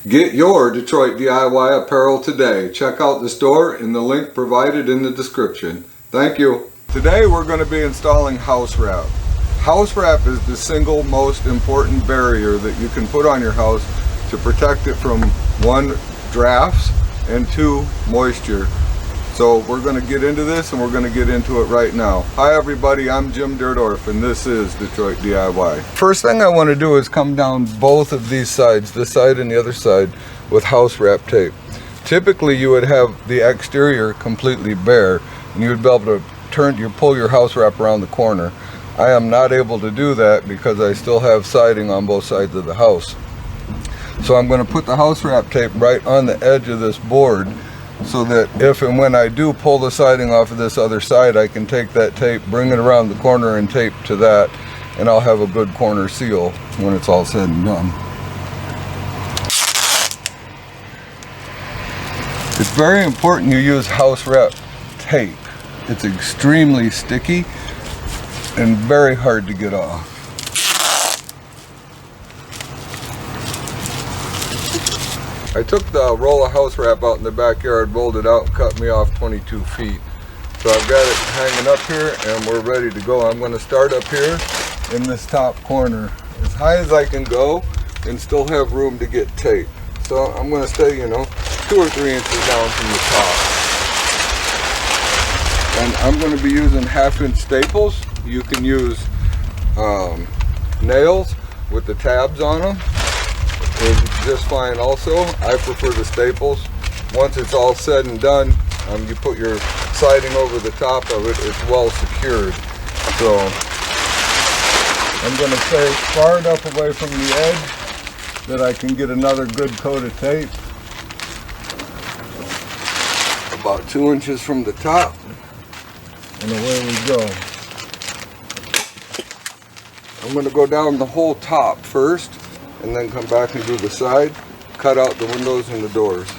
Get your Detroit DIY apparel today. Check out the store in the link provided in the description. Thank you. Today we're going to be installing house wrap. House wrap is the single most important barrier that you can put on your house to protect it from, one, drafts, and two, moisture. So we're going to get into this, and we're going to get into it right now. Hi everybody, I'm Jim Dierdorf and this is Detroit DIY. First thing I want to do is come down both of these sides, this side and the other side, with house wrap tape. Typically you would have the exterior completely bare and you would be able to pull your house wrap around the corner. I am not able to do that because I still have siding on both sides of the house. So I'm going to put the house wrap tape right on the edge of this board, so that if and when I do pull the siding off of this other side, I can take that tape, bring it around the corner and tape to that, and I'll have a good corner seal when it's all said and done. It's very important you use house wrap tape. It's extremely sticky and very hard to get off. I took the roll of house wrap out in the backyard, rolled it out, and cut me off 22 feet. So I've got it hanging up here and we're ready to go. I'm going to start up here in this top corner as high as I can go and still have room to get tape. So I'm going to stay, 2 or 3 inches down from the top. And I'm going to be using 1/2-inch staples. You can use nails with the tabs on them. Is just fine also. I prefer the staples. Once it's all said and done, you put your siding over the top of it. It's well secured. So I'm going to stay far enough away from the edge that I can get another good coat of tape. About 2 inches from the top. And away we go. I'm going to go down the whole top first, and then come back and do the side, cut out the windows and the doors.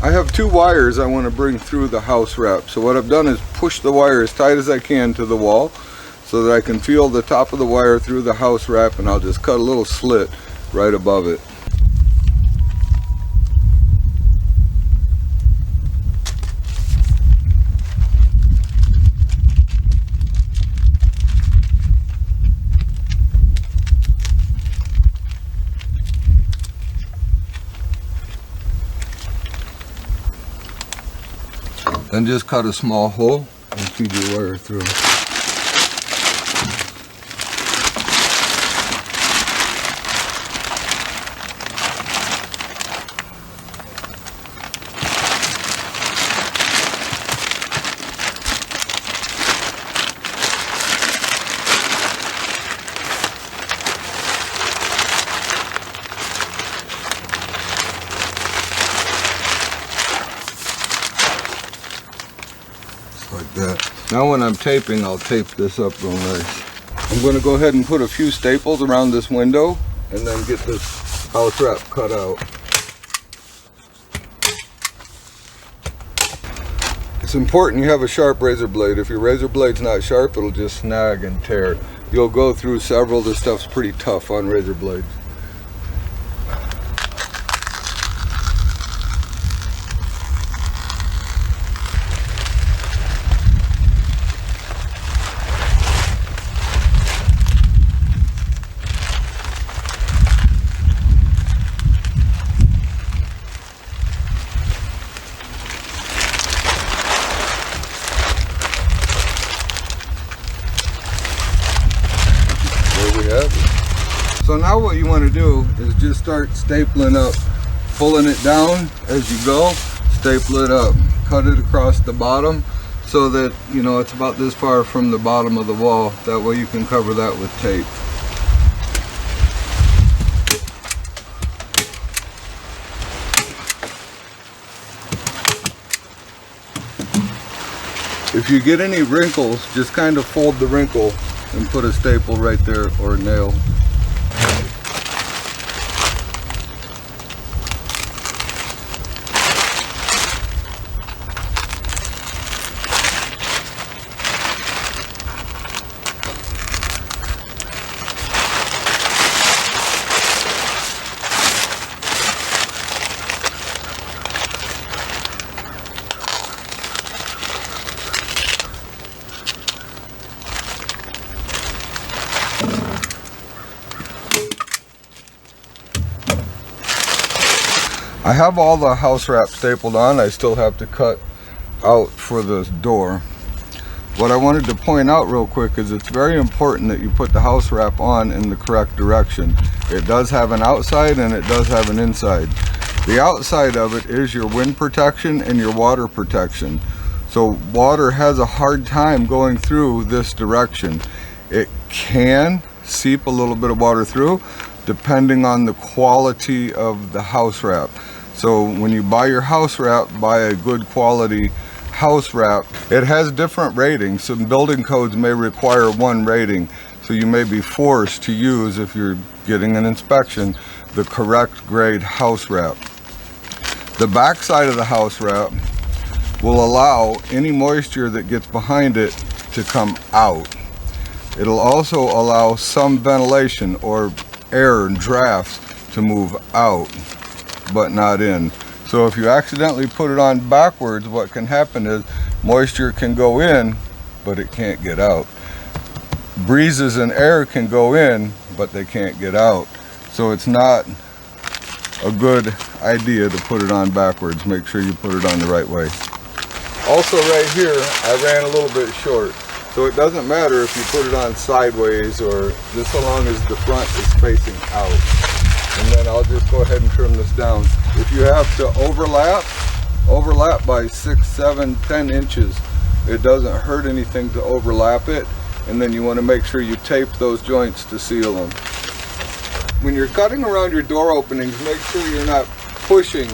I have 2 wires I want to bring through the house wrap. So what I've done is push the wire as tight as I can to the wall so that I can feel the top of the wire through the house wrap, and I'll just cut a little slit right above it. Then just cut a small hole and feed your wire through. Like that. Now when I'm taping, I'll tape this up real nice. I'm going to go ahead and put a few staples around this window and then get this house wrap cut out. It's important you have a sharp razor blade. If your razor blade's not sharp, it'll just snag and tear. You'll go through several. This stuff's pretty tough on razor blades. So now what you want to do is just start stapling up, pulling it down as you go, staple it up, cut it across the bottom so that, you know, it's about this far from the bottom of the wall. That way you can cover that with tape. If you get any wrinkles, just kind of fold the wrinkle and put a staple right there or a nail. I have all the house wrap stapled on. I still have to cut out for the door. What I wanted to point out real quick is it's very important that you put the house wrap on in the correct direction. It does have an outside and it does have an inside. The outside of it is your wind protection and your water protection. So water has a hard time going through this direction. It can seep a little bit of water through depending on the quality of the house wrap. So when you buy your house wrap, buy a good quality house wrap. It has different ratings. Some building codes may require one rating, so you may be forced to use, if you're getting an inspection, the correct grade house wrap. The back side of the house wrap will allow any moisture that gets behind it to come out. It'll also allow some ventilation or air and drafts to move out, but not in. So if you accidentally put it on backwards, what can happen is moisture can go in, but it can't get out. Breezes and air can go in, but they can't get out. So it's not a good idea to put it on backwards. Make sure you put it on the right way. Also right here, I ran a little bit short. So it doesn't matter if you put it on sideways or just so long as the front is facing out. And then I'll just go ahead and trim this down. If you have to overlap by 6, 7, 10 inches. It doesn't hurt anything to overlap it. And then you want to make sure you tape those joints to seal them. When you're cutting around your door openings, make sure you're not pushing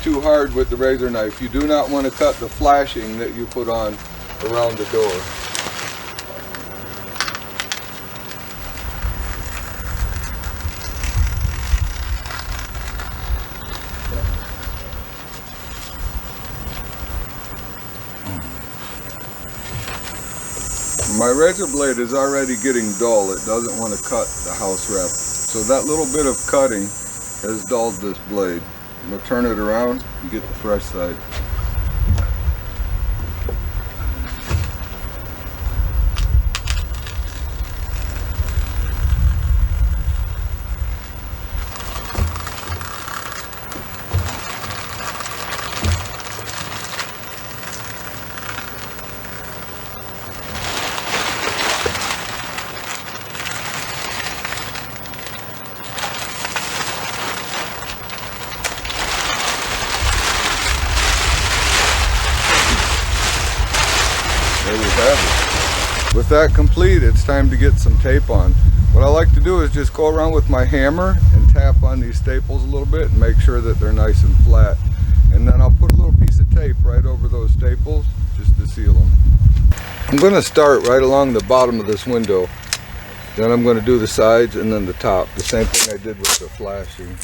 too hard with the razor knife. You do not want to cut the flashing that you put on around the door. My razor blade is already getting dull. It doesn't want to cut the house wrap. So that little bit of cutting has dulled this blade. I'm going to turn it around and get the fresh side. There we have it. With that complete, it's time to get some tape on. What I like to do is just go around with my hammer and tap on these staples a little bit and make sure that they're nice and flat. And then I'll put a little piece of tape right over those staples just to seal them. I'm going to start right along the bottom of this window. Then I'm going to do the sides and then the top. The same thing I did with the flashing.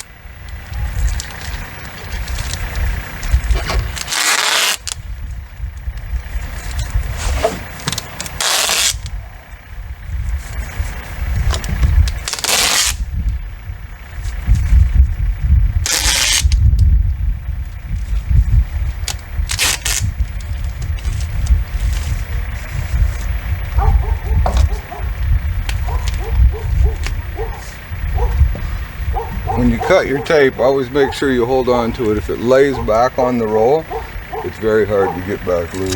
cut your tape, always make sure you hold on to it. If it lays back on the roll, it's very hard to get back loose.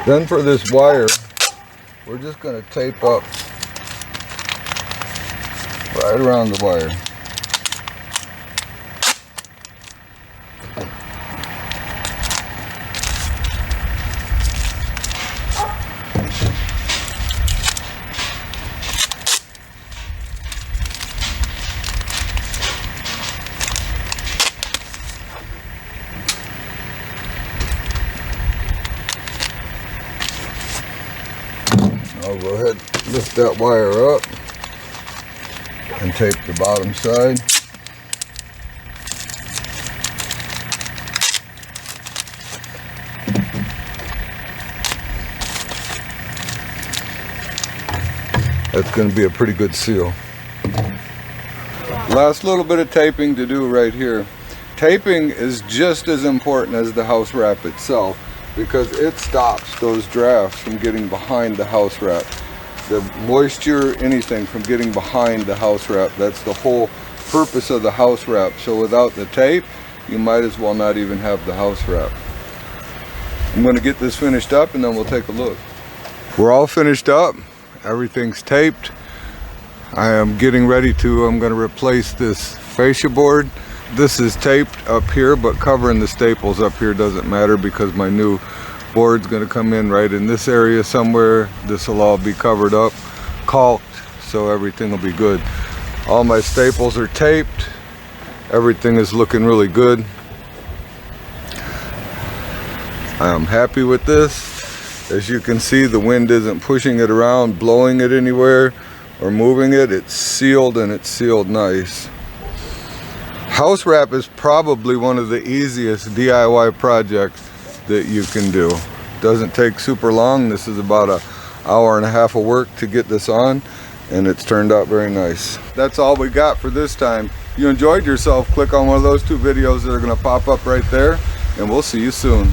Then for this wire, we're just going to tape up right around the wire. I'll go ahead and lift that wire up and tape the bottom side. That's going to be a pretty good seal. Last little bit of taping to do right here. Taping is just as important as the house wrap itself, because it stops those drafts from getting behind the house wrap. The moisture, anything from getting behind the house wrap. That's the whole purpose of the house wrap. So without the tape, you might as well not even have the house wrap. I'm going to get this finished up and then we'll take a look. We're all finished up. Everything's taped. I am getting ready to, I'm going to replace this fascia board. This is taped up here, but covering the staples up here doesn't matter because my new board's going to come in right in this area somewhere. This will all be covered up, caulked, so everything will be good. All my staples are taped. Everything is looking really good. I am happy with this. As you can see, the wind isn't pushing it around, blowing it anywhere, or moving it. It's sealed, and it's sealed nice. House wrap is probably one of the easiest DIY projects that you can do. Doesn't take super long. This is about an hour and a half of work to get this on, and it's turned out very nice. That's all we got for this time. If you enjoyed yourself, click on one of those two videos that are going to pop up right there, and we'll see you soon.